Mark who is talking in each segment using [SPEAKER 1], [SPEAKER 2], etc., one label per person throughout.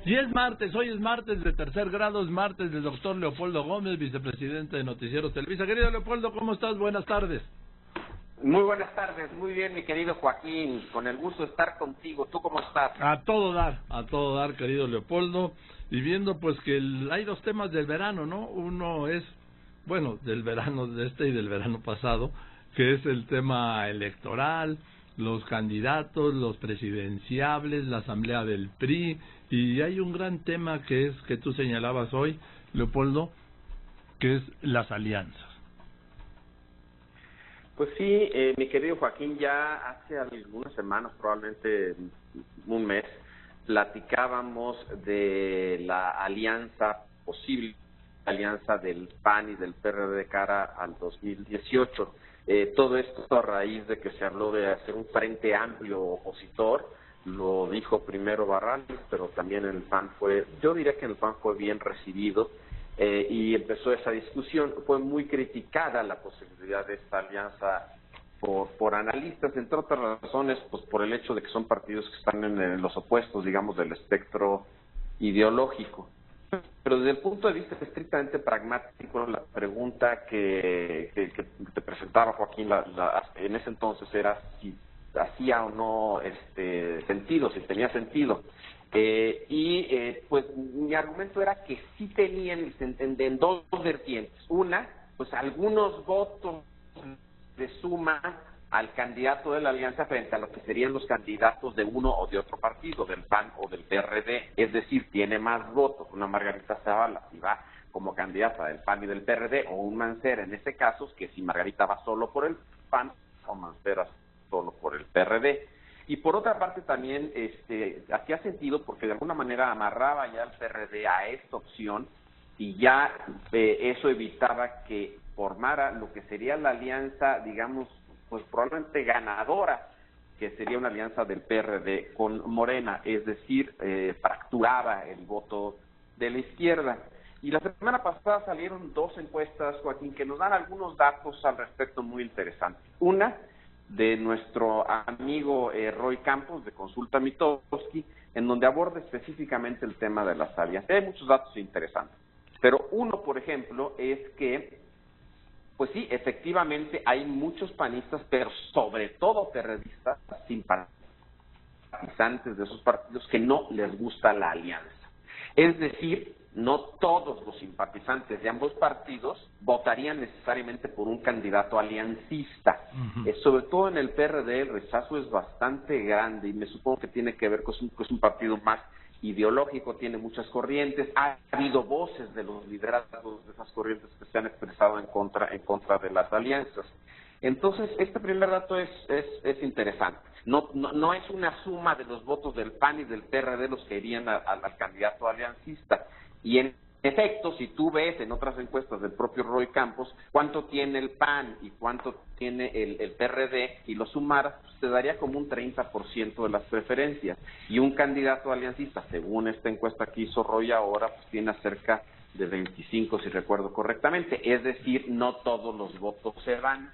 [SPEAKER 1] Y es martes, hoy es martes de tercer grado, es martes del doctor Leopoldo Gómez, vicepresidente de Noticieros Televisa. Querido Leopoldo, ¿cómo estás? Buenas tardes.
[SPEAKER 2] Muy buenas tardes, muy bien, mi querido Joaquín, con el gusto de estar contigo. ¿Tú cómo estás?
[SPEAKER 1] A todo dar, querido Leopoldo, y viendo pues que hay dos temas del verano, ¿no? Uno es, bueno, del verano de este y del verano pasado, que es el tema electoral, los candidatos, los presidenciables, la asamblea del PRI, y hay un gran tema que es, que tú señalabas hoy, Leopoldo, que es las alianzas.
[SPEAKER 2] Pues sí, mi querido Joaquín, ya hace algunas semanas, probablemente un mes, platicábamos de la alianza, posible alianza del PAN y del PRD de cara al 2018. Todo esto a raíz de que se habló de hacer un frente amplio opositor, lo dijo primero Barral, pero también en el PAN yo diría que en el PAN fue bien recibido. Y empezó esa discusión. Fue muy criticada la posibilidad de esta alianza por analistas, entre otras razones, pues por el hecho de que son partidos que están en los opuestos, digamos, del espectro ideológico. Pero desde el punto de vista estrictamente pragmático, la pregunta que te presentaba Joaquín en ese entonces era si hacía o no sentido, si tenía sentido. Pues mi argumento era que sí tenían en dos vertientes. Una, pues algunos votos de suma al candidato de la alianza frente a lo que serían los candidatos de uno o de otro partido, del PAN o del PRD, es decir, tiene más votos una Margarita Zavala si va como candidata del PAN y del PRD, o un Mancera en ese caso, que si Margarita va solo por el PAN o Mancera solo por el PRD. Y por otra parte también hacía sentido porque de alguna manera amarraba ya al PRD a esta opción y ya eso evitaba que formara lo que sería la alianza, digamos, pues probablemente ganadora, que sería una alianza del PRD con Morena, es decir, fracturaba el voto de la izquierda. Y la semana pasada salieron dos encuestas, Joaquín, que nos dan algunos datos al respecto muy interesantes. Una, de nuestro amigo Roy Campos, de Consulta Mitofsky, en donde aborda específicamente el tema de las alianzas. Hay muchos datos interesantes, pero uno, por ejemplo, es que, pues sí, efectivamente hay muchos panistas, pero sobre todo perredistas, simpatizantes de esos partidos, que no les gusta la alianza. Es decir, no todos los simpatizantes de ambos partidos votarían necesariamente por un candidato aliancista. Sobre todo en el PRD el rechazo es bastante grande y me supongo que tiene que ver con que es un partido más ideológico, tiene muchas corrientes, ha habido voces de los liderazgos de esas corrientes que se han expresado en contra de las alianzas. Entonces, este primer dato es interesante. No es una suma de los votos del PAN y del PRD los que irían al candidato aliancista. Y en efecto, si tú ves en otras encuestas del propio Roy Campos cuánto tiene el PAN y cuánto tiene el PRD, y lo sumaras, pues te daría como un 30% de las preferencias. Y un candidato aliancista, según esta encuesta que hizo Roy ahora, pues tiene cerca de 25, si recuerdo correctamente. Es decir, no todos los votos se van,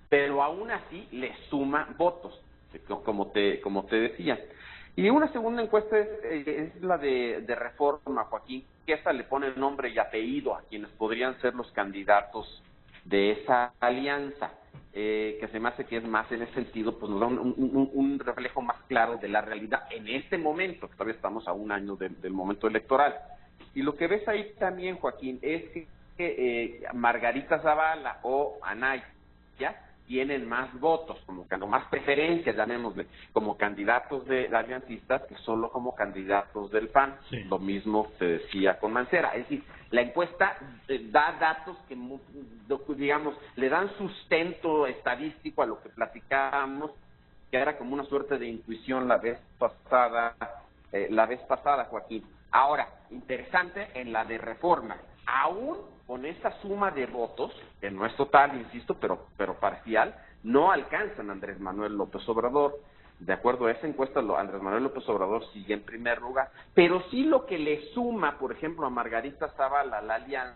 [SPEAKER 2] pero aún así le suma votos, como te decía. Y una segunda encuesta es la de Reforma, Joaquín, que esta le pone nombre y apellido a quienes podrían ser los candidatos de esa alianza, que se me hace que es más en ese sentido, pues nos da un reflejo más claro de la realidad en este momento, que todavía estamos a un año del momento electoral. Y lo que ves ahí también, Joaquín, es que Margarita Zavala o Anaya tienen más votos, como más preferencias, llamémosle, como candidatos de aliancistas que solo como candidatos del PAN. Sí. Lo mismo se decía con Mancera. Es decir, la encuesta da datos que, digamos, le dan sustento estadístico a lo que platicábamos, que era como una suerte de intuición la vez pasada, Joaquín. Ahora, interesante en la de Reforma, aún con esa suma de votos, que no es total, insisto, pero parcial, no alcanzan a Andrés Manuel López Obrador. De acuerdo a esa encuesta, Andrés Manuel López Obrador sigue en primer lugar, pero sí lo que le suma, por ejemplo, a Margarita Zavala la alianza,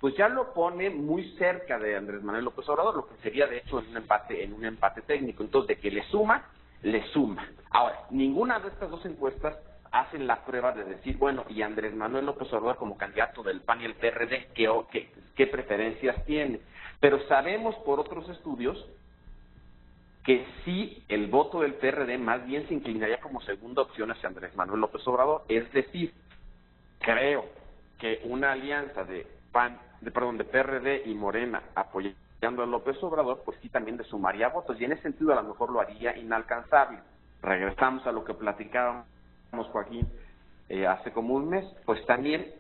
[SPEAKER 2] pues ya lo pone muy cerca de Andrés Manuel López Obrador, lo que sería de hecho en un empate técnico. Entonces, de que le suma, le suma. Ahora, ninguna de estas dos encuestas hacen la prueba de decir, bueno, y Andrés Manuel López Obrador como candidato del PAN y el PRD, ¿qué preferencias tiene? Pero sabemos por otros estudios que sí el voto del PRD más bien se inclinaría como segunda opción hacia Andrés Manuel López Obrador. Es decir, creo que una alianza de PRD y Morena apoyando a López Obrador, pues sí también le sumaría votos, y en ese sentido a lo mejor lo haría inalcanzable. Regresamos a lo que platicábamos, Joaquín, hace como un mes, pues también,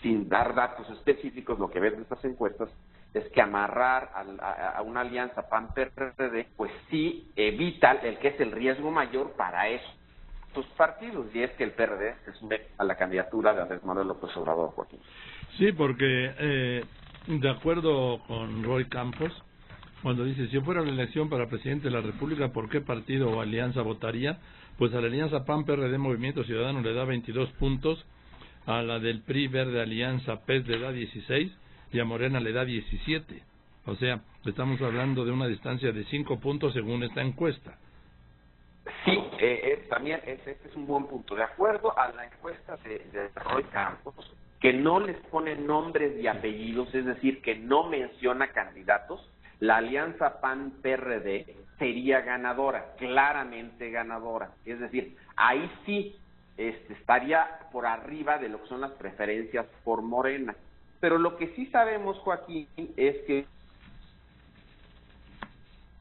[SPEAKER 2] sin dar datos específicos, lo que ves de estas encuestas es que amarrar a una alianza PAN-PRD, pues sí evita el que es el riesgo mayor para estos partidos, y es que el PRD se sume a la candidatura de Andrés Manuel López Obrador, Joaquín.
[SPEAKER 1] Sí, porque de acuerdo con Roy Campos, cuando dice, si fuera la elección para presidente de la República, ¿por qué partido o alianza votaría? Pues a la alianza PAN-PRD Movimiento Ciudadano le da 22 puntos, a la del PRI Verde Alianza PES le da 16 y a Morena le da 17. O sea, estamos hablando de una distancia de 5 puntos según esta encuesta.
[SPEAKER 2] Sí, también este es un buen punto. De acuerdo a la encuesta de Roy Campos, que no les pone nombres y apellidos, es decir, que no menciona candidatos, la alianza PAN-PRD sería ganadora, claramente ganadora. Es decir, ahí sí estaría por arriba de lo que son las preferencias por Morena. Pero lo que sí sabemos, Joaquín, es que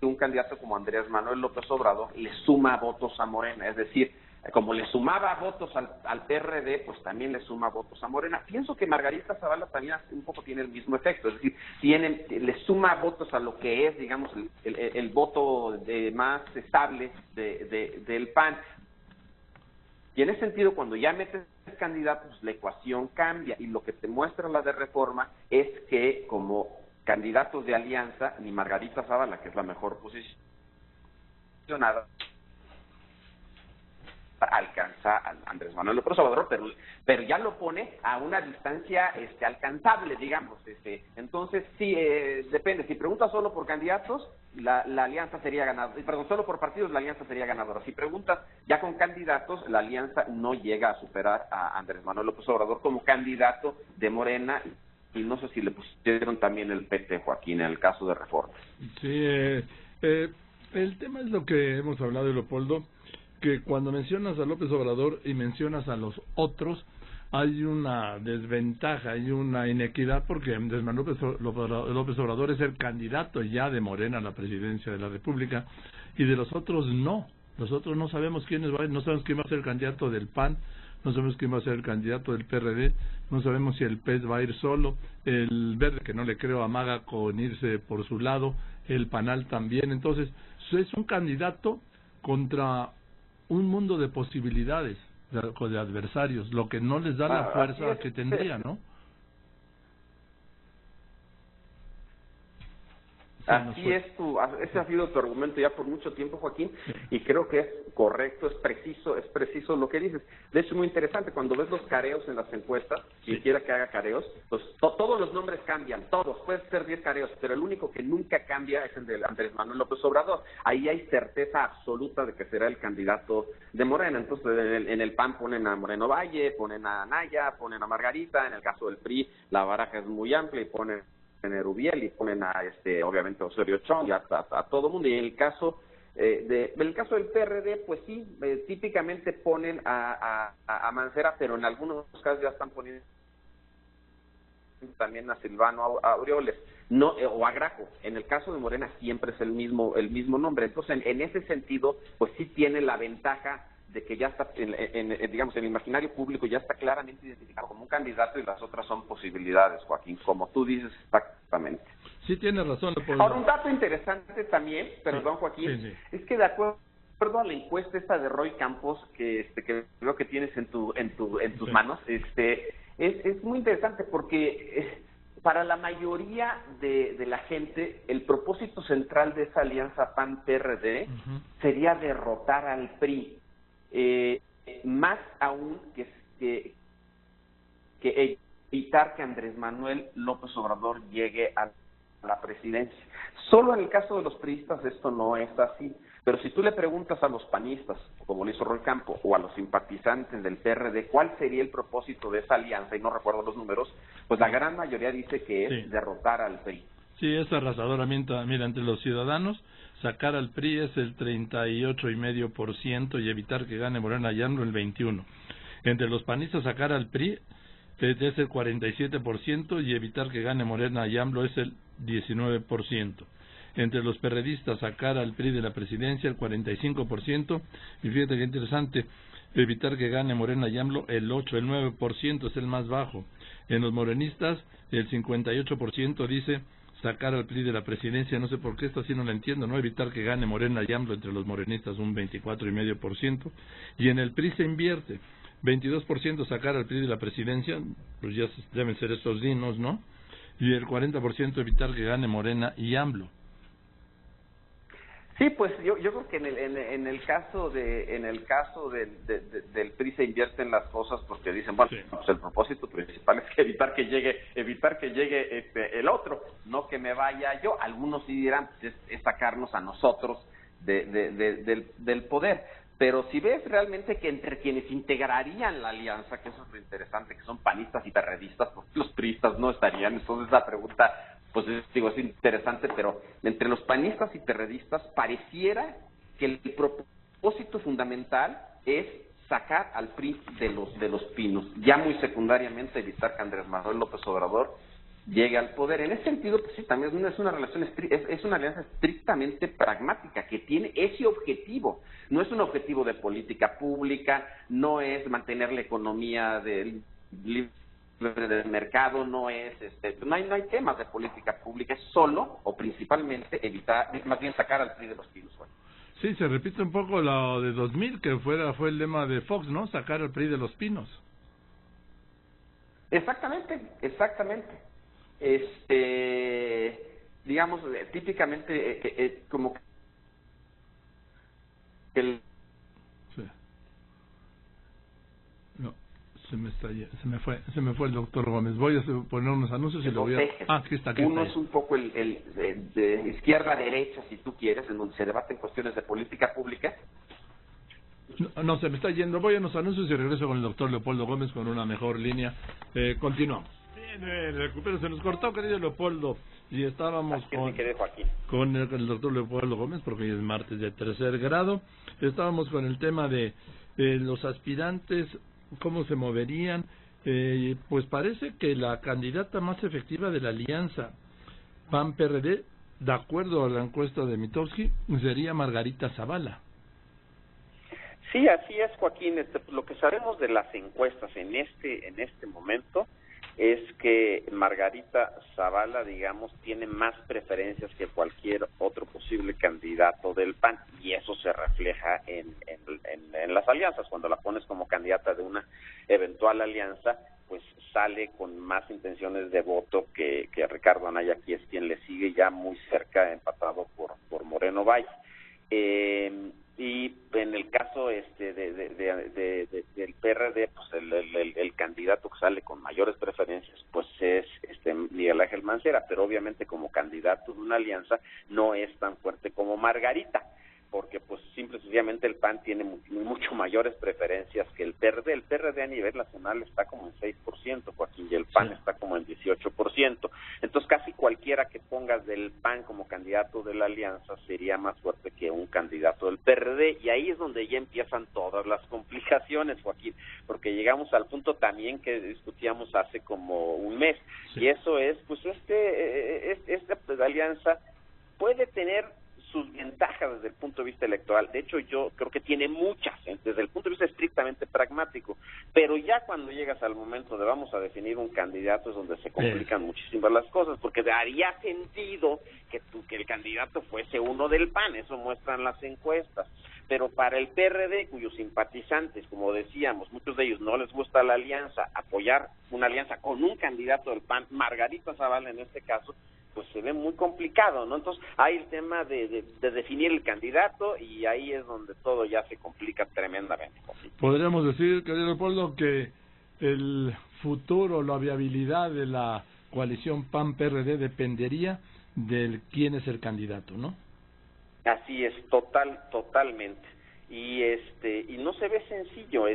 [SPEAKER 2] un candidato como Andrés Manuel López Obrador le suma votos a Morena, es decir, como le sumaba votos al PRD, pues también le suma votos a Morena. Pienso que Margarita Zavala también un poco tiene el mismo efecto, es decir, le suma votos a lo que es, digamos, el voto más estable del PAN. Y en ese sentido, cuando ya metes candidatos, la ecuación cambia, y lo que te muestra la de Reforma es que como candidatos de alianza, ni Margarita Zavala, que es la mejor posicionada, alcanza a Andrés Manuel López Obrador, pero ya lo pone a una distancia alcanzable, digamos. Entonces, sí, depende. Si preguntas solo por candidatos, la alianza sería ganadora. Perdón, solo por partidos, la alianza sería ganadora. Si preguntas ya con candidatos, la alianza no llega a superar a Andrés Manuel López Obrador como candidato de Morena, y no sé si le pusieron también el PT, Joaquín, en el caso de Reforma.
[SPEAKER 1] Sí, el tema es lo que hemos hablado, Leopoldo, que cuando mencionas a López Obrador y mencionas a los otros, hay una desventaja, hay una inequidad, porque Andrés Manuel López Obrador es el candidato ya de Morena a la presidencia de la República, y de los otros no. Los otros no sabemos quiénes van, no sabemos quién va a ser el candidato del PAN, no sabemos quién va a ser el candidato del PRD, no sabemos si el PES va a ir solo, el Verde, que no le creo, amaga con irse por su lado, el PANAL también. Entonces, es un candidato contra un mundo de posibilidades, de adversarios, lo que no les da la fuerza que tendría, ¿no?
[SPEAKER 2] Así es, ese ha sido tu argumento ya por mucho tiempo, Joaquín, y creo que es correcto, es preciso lo que dices. De hecho, es muy interesante, cuando ves los careos en las encuestas, quien quiera que haga careos, pues todos los nombres cambian, todos, pueden ser 10 careos, pero el único que nunca cambia es el de Andrés Manuel López Obrador. Ahí hay certeza absoluta de que será el candidato de Morena. Entonces, en el PAN ponen a Moreno Valle, ponen a Anaya, ponen a Margarita. En el caso del PRI, la baraja es muy amplia y ponen a Rubiel y ponen a obviamente a Osorio Chong y a todo mundo. Y en el caso del PRD, pues sí, típicamente ponen a Mancera, pero en algunos casos ya están poniendo también a Silvano Aureoles, no, o a Graco. En el caso de Morena siempre es el mismo nombre. Entonces, en ese sentido, pues sí tiene la ventaja de que ya está, digamos, en el imaginario público ya está claramente identificado como un candidato, y las otras son posibilidades, Joaquín, como tú dices exactamente.
[SPEAKER 1] Sí, tiene razón.
[SPEAKER 2] Ahora, un dato interesante también, perdón, Joaquín,
[SPEAKER 1] sí.
[SPEAKER 2] es que de acuerdo a la encuesta esta de Roy Campos, que veo que tienes en tus manos, es muy interesante porque para la mayoría de la gente, el propósito central de esa alianza PAN-PRD sería derrotar al PRI. Más aún que evitar que Andrés Manuel López Obrador llegue a la presidencia. Solo en el caso de los priistas esto no es así. Pero si tú le preguntas a los panistas, como lo hizo Roy Campo, o a los simpatizantes del PRD, ¿cuál sería el propósito de esa alianza? Y no recuerdo los números, pues la gran mayoría dice que es derrotar al PRI.
[SPEAKER 1] Sí, es arrasadoramente. Mira, entre los ciudadanos, sacar al PRI es el 38,5% y evitar que gane Morena y AMLO el 21%. Entre los panistas, sacar al PRI es el 47% y evitar que gane Morena y AMLO es el 19%. Entre los perredistas, sacar al PRI de la presidencia el 45%, y fíjate qué interesante, evitar que gane Morena y AMLO el 9% es el más bajo. En los morenistas, el 58% dice sacar al PRI de la presidencia, no sé por qué, esto sí no lo entiendo, ¿no? Evitar que gane Morena y AMLO entre los morenistas un 24,5%, y en el PRI se invierte, 22% sacar al PRI de la presidencia, pues ya deben ser estos dinos, ¿no? Y el 40% evitar que gane Morena y AMLO.
[SPEAKER 2] Sí, pues yo creo que en el caso del PRI se invierten las cosas porque dicen, bueno, pues el propósito principal es que evitar que llegue el otro, no que me vaya yo. Algunos sí dirán, pues es sacarnos a nosotros del poder. Pero si ves realmente que entre quienes integrarían la alianza, que eso es lo interesante, que son panistas y perredistas, porque los priistas no estarían, entonces la pregunta, pues digo, es interesante, pero entre los panistas y perredistas pareciera que el propósito fundamental es sacar al PRI de los pinos, ya muy secundariamente evitar que Andrés Manuel López Obrador llegue al poder. En ese sentido, pues sí, también es una relación es una alianza estrictamente pragmática que tiene ese objetivo. No es un objetivo de política pública, no es mantener la economía del libre del mercado, no hay temas de política pública, es solo o principalmente evitar, más bien sacar al PRI de los pinos. Bueno.
[SPEAKER 1] Sí, se repite un poco lo de 2000, que fue el lema de Fox, ¿no? Sacar al PRI de los pinos.
[SPEAKER 2] Exactamente. Digamos, típicamente como el...
[SPEAKER 1] Sí. No, se me fue el doctor Gómez. Voy a poner unos anuncios y lo voy a... Aquí está.
[SPEAKER 2] Uno es un poco el de izquierda a derecha, si tú quieres, en donde se debaten cuestiones de política pública.
[SPEAKER 1] No, se me está yendo. Voy a unos anuncios y regreso con el doctor Leopoldo Gómez con una mejor línea. Continuamos. Recupero, se nos cortó, querido Leopoldo, y estábamos con el doctor Leopoldo Gómez, porque hoy es martes de tercer grado. Estábamos con el tema de los aspirantes, cómo se moverían. Pues parece que la candidata más efectiva de la alianza PAN-PRD, de acuerdo a la encuesta de Mitofsky, sería Margarita Zavala.
[SPEAKER 3] Sí, así es, Joaquín. Lo que sabemos de las encuestas en este momento es que Margarita Zavala, digamos, tiene más preferencias que cualquier otro posible candidato del PAN, y eso se refleja en las alianzas. Cuando la pones como candidata de una eventual alianza, pues sale con más intenciones de voto que Ricardo Anaya, que es quien le sigue ya muy cerca, empatado por Moreno Valle. Y en el caso del PRD, pues el candidato que sale con mayores preferencias pues es Miguel Ángel Mancera, pero obviamente como candidato de una alianza no es tan fuerte como Margarita, porque pues simple y sencillamente el PAN tiene mucho mayores preferencias que el PRD. El PRD a nivel nacional está como en 6%, Joaquín, y el PAN está como en 18%. Entonces casi cualquiera que pongas del PAN como candidato de la alianza sería más fuerte que un candidato del PRD, y ahí es donde ya empiezan todas las complicaciones, Joaquín, porque llegamos al punto también que discutíamos hace como un mes, y eso es, pues esta alianza puede tener sus ventajas desde el punto de vista electoral. De hecho, yo creo que tiene muchas, desde el punto de vista estrictamente pragmático, pero ya cuando llegas al momento de vamos a definir un candidato es donde se complican muchísimas las cosas, porque haría sentido que el candidato fuese uno del PAN, eso muestran las encuestas, pero para el PRD, cuyos simpatizantes, como decíamos, muchos de ellos no les gusta la alianza, apoyar una alianza con un candidato del PAN, Margarita Zavala en este caso, pues se ve muy complicado, ¿no? Entonces hay el tema de definir el candidato, y ahí es donde todo ya se complica tremendamente.
[SPEAKER 1] Podríamos decir, querido Leopoldo, que el futuro, la viabilidad de la coalición PAN-PRD dependería del quién es el candidato, ¿no?
[SPEAKER 3] Así es, totalmente. Y y no se ve sencillo.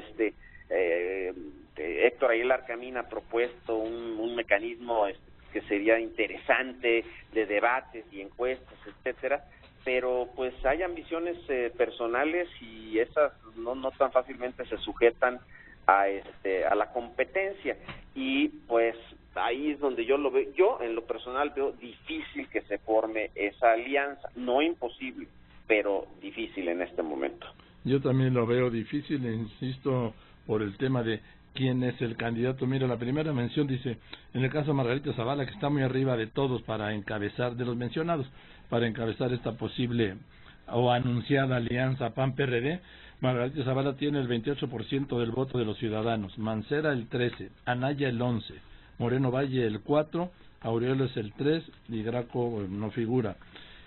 [SPEAKER 3] Héctor Aguilar Camín ha propuesto un mecanismo que sería interesante de debates y encuestas, etcétera, pero pues hay ambiciones personales y esas no tan fácilmente se sujetan a la competencia, y pues ahí es donde yo en lo personal veo difícil que se forme esa alianza, no imposible, pero difícil en este momento.
[SPEAKER 1] Yo también lo veo difícil, insisto, por el tema de quién es el candidato. Mira, la primera mención dice, en el caso de Margarita Zavala, que está muy arriba de todos para encabezar, de los mencionados, para encabezar esta posible o anunciada alianza PAN-PRD, Margarita Zavala tiene el 28% del voto de los ciudadanos, Mancera el 13%, Anaya el 11%, Moreno Valle el 4%, Aureoles el 3% y Graco no figura.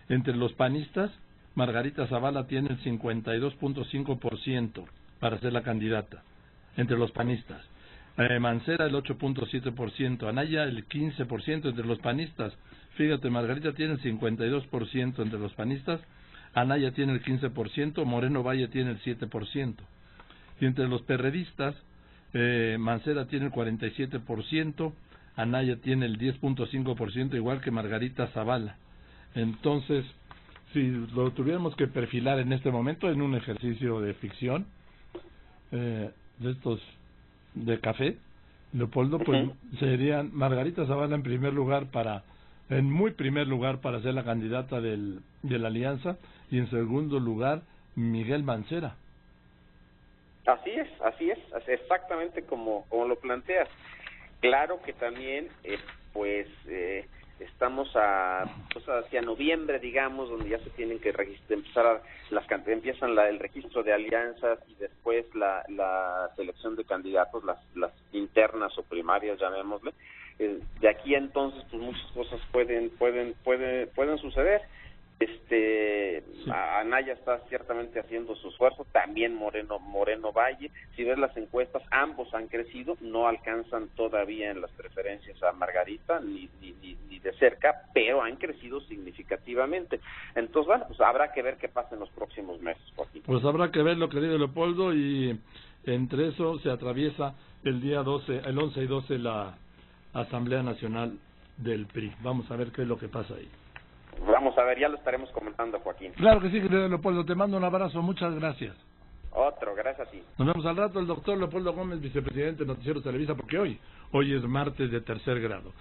[SPEAKER 1] Entre los panistas, Margarita Zavala tiene el 52.5% para ser la candidata, entre los panistas. Mancera el 8.7%, Anaya el 15% entre los panistas. Fíjate, Margarita tiene el 52% entre los panistas, Anaya tiene el 15%, Moreno Valle tiene el 7%. Y entre los perredistas, Mancera tiene el 47%, Anaya tiene el 10.5%, igual que Margarita Zavala. Entonces, si lo tuviéramos que perfilar en este momento en un ejercicio de ficción, de estos de café, Leopoldo, pues serían Margarita Zavala en muy primer lugar para ser la candidata de la alianza, y en segundo lugar Miguel Mancera.
[SPEAKER 3] Así es, exactamente como lo planteas. Claro que también, estamos hacia noviembre, digamos, donde ya se tienen que empezar empiezan el registro de alianzas y después la selección de candidatos, las internas o primarias, llamémosle. De aquí a entonces, pues muchas cosas pueden suceder. Sí. Anaya está ciertamente haciendo su esfuerzo, también Moreno Valle. Si ves las encuestas, ambos han crecido, no alcanzan todavía en las preferencias a Margarita ni de cerca, pero han crecido significativamente. Entonces, bueno, pues habrá que ver qué pasa en los próximos meses, Joaquín.
[SPEAKER 1] Pues habrá que ver, lo querido Leopoldo, y entre eso se atraviesa el 11 y 12 la Asamblea Nacional del PRI. Vamos a ver qué es lo que pasa ahí.
[SPEAKER 3] Vamos a ver, ya lo estaremos comentando, Joaquín.
[SPEAKER 1] Claro que sí, querido Leopoldo, te mando un abrazo, muchas gracias.
[SPEAKER 3] Otro, gracias a ti.
[SPEAKER 1] Nos vemos al rato, el doctor Leopoldo Gómez, vicepresidente de Noticieros Televisa, porque hoy es martes de tercer grado.